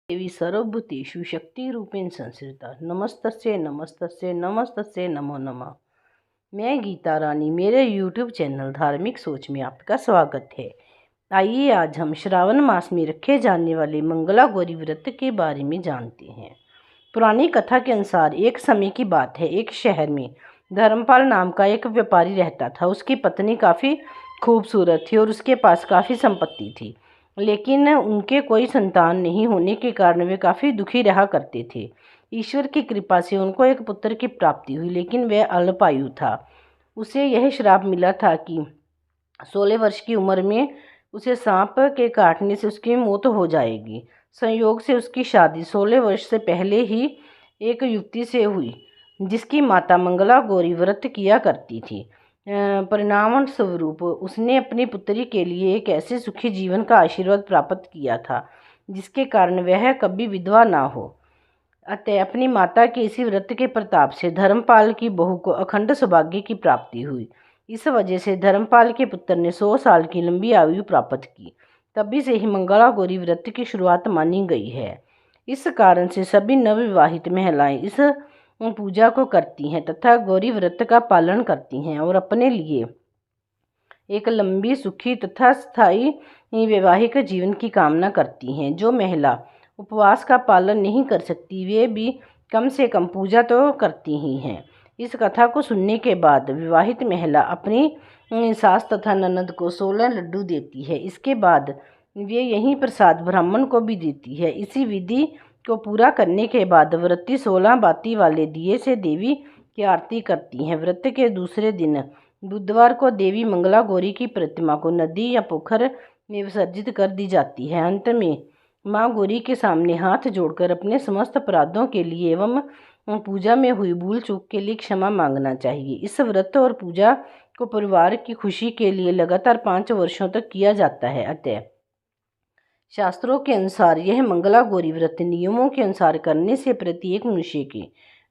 देवी सर्वभूतेषु शक्तिरूपेण संस्थिता नमस्तस्यै नमस्तस्यै नमस्तस्यै नमो नमः। मैं गीता रानी, मेरे YouTube चैनल धार्मिक सोच में आपका स्वागत है। आइए आज हम श्रावण मास में रखे जाने वाले मंगला गौरी व्रत के बारे में जानते हैं। पुरानी कथा के अनुसार एक समय की बात है, एक शहर में धर्मपाल नाम का एक व्यापारी रहता था। उसकी पत्नी काफ़ी खूबसूरत थी और उसके पास काफ़ी संपत्ति थी, लेकिन उनके कोई संतान नहीं होने के कारण वे काफ़ी दुखी रहा करते थे। ईश्वर की कृपा से उनको एक पुत्र की प्राप्ति हुई, लेकिन वह अल्पायु था। उसे यह श्राप मिला था कि 16 वर्ष की उम्र में उसे सांप के काटने से उसकी मौत हो जाएगी। संयोग से उसकी शादी 16 वर्ष से पहले ही एक युवती से हुई, जिसकी माता मंगला गौरी व्रत किया करती थी। परिणाम स्वरूप उसने अपनी पुत्री के लिए एक ऐसे सुखी जीवन का आशीर्वाद प्राप्त किया था, जिसके कारण वह कभी विधवा ना हो। अतः अपनी माता के इसी व्रत के प्रताप से धर्मपाल की बहू को अखंड सौभाग्य की प्राप्ति हुई। इस वजह से धर्मपाल के पुत्र ने 100 साल की लंबी आयु प्राप्त की। तभी से ही मंगला गौरी व्रत की शुरुआत मानी गई है। इस कारण से सभी नवविवाहित महिलाएं इस पूजा को करती हैं तथा गौरी व्रत का पालन करती हैं और अपने लिए एक लंबी, सुखी तथा स्थायी वैवाहिक जीवन की कामना करती हैं। जो महिला उपवास का पालन नहीं कर सकती, वे भी कम से कम पूजा तो करती ही हैं। इस कथा को सुनने के बाद विवाहित महिला अपनी सास तथा ननद को 16 लड्डू देती है। इसके बाद वे यही प्रसाद ब्राह्मण को भी देती है। इसी विधि को पूरा करने के बाद व्रती 16 बाती वाले दिए से देवी की आरती करती हैं। व्रत के दूसरे दिन बुधवार को देवी मंगला गौरी की प्रतिमा को नदी या पोखर में विसर्जित कर दी जाती है। अंत में माँ गौरी के सामने हाथ जोड़कर अपने समस्त अपराधों के लिए एवं पूजा में हुई भूल चूक के लिए क्षमा मांगना चाहिए। इस व्रत और पूजा को परिवार की खुशी के लिए लगातार 5 वर्षों तक किया जाता है। अतः शास्त्रों के अनुसार यह मंगला गौरी व्रत नियमों के अनुसार करने से प्रत्येक मनुष्य के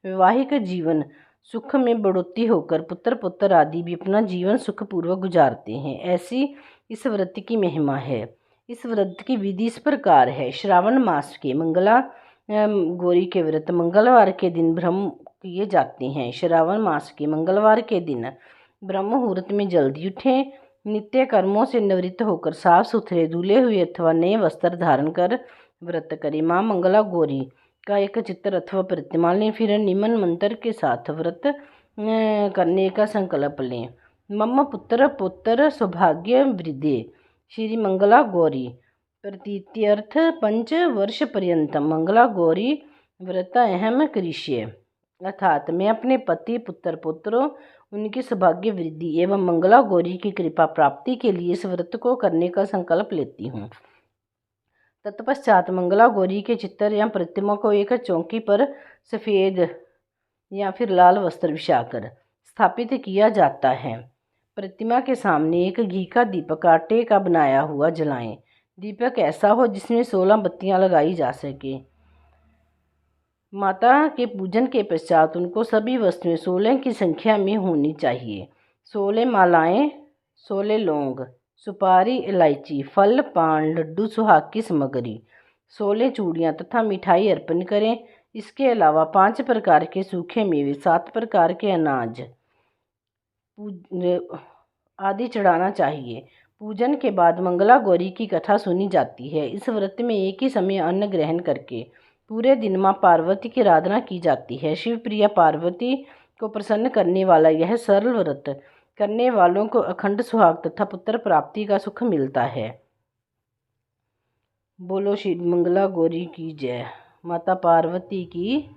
वैवाहिक जीवन सुख में बढ़ोतरी होकर पुत्र पुत्र आदि भी अपना जीवन सुखपूर्वक गुजारते हैं। ऐसी इस व्रत की महिमा है। इस व्रत की विधि इस प्रकार है। श्रावण मास के मंगला गौरी के व्रत मंगलवार के दिन ब्रह्म किए जाते हैं। श्रावण मास के मंगलवार के दिन ब्रह्म मुहूर्त में जल्दी उठें। नित्य कर्मों से निवृत्त होकर साफ सुथरे धुले हुए अथवा नए वस्त्र धारण कर व्रत करें। माँ मंगला गौरी का एक चित्र अथवा प्रतिमा लें, फिर निम्न मंत्र के साथ व्रत करने का संकल्प लें। मम पुत्र पुत्र सौभाग्य वृद्धि श्री मंगला गौरी प्रतीत्यर्थ 5 वर्ष पर्यंतम मंगला गौरी व्रत अहम करिष्ये। अर्थात मैं अपने पति पुत्र पुत्रों उनकी सौभाग्य वृद्धि एवं मंगला गौरी की कृपा प्राप्ति के लिए इस व्रत को करने का संकल्प लेती हूँ। तत्पश्चात मंगला गौरी के चित्र या प्रतिमा को एक चौकी पर सफ़ेद या फिर लाल वस्त्र बिछाकर स्थापित किया जाता है। प्रतिमा के सामने एक घी का दीपक आटे का बनाया हुआ जलाएं। दीपक ऐसा हो जिसमें 16 बत्तियां लगाई जा सके। माता के पूजन के पश्चात उनको सभी वस्तुएं 16 की संख्या में होनी चाहिए। 16 मालाएं, 16 लौंग, सुपारी, इलायची, फल, पान, लड्डू, सुहाग की सामग्री, 16 चूड़ियाँ तथा मिठाई अर्पण करें। इसके अलावा 5 प्रकार के सूखे मेवे, 7 प्रकार के अनाज आदि चढ़ाना चाहिए। पूजन के बाद मंगला गौरी की कथा सुनी जाती है। इस व्रत में एक ही समय अन्न ग्रहण करके पूरे दिन माँ पार्वती की आराधना की जाती है। शिव प्रिया पार्वती को प्रसन्न करने वाला यह सरल व्रत करने वालों को अखंड सुहाग तथा पुत्र प्राप्ति का सुख मिलता है। बोलो श्री मंगला गौरी की जय। माता पार्वती की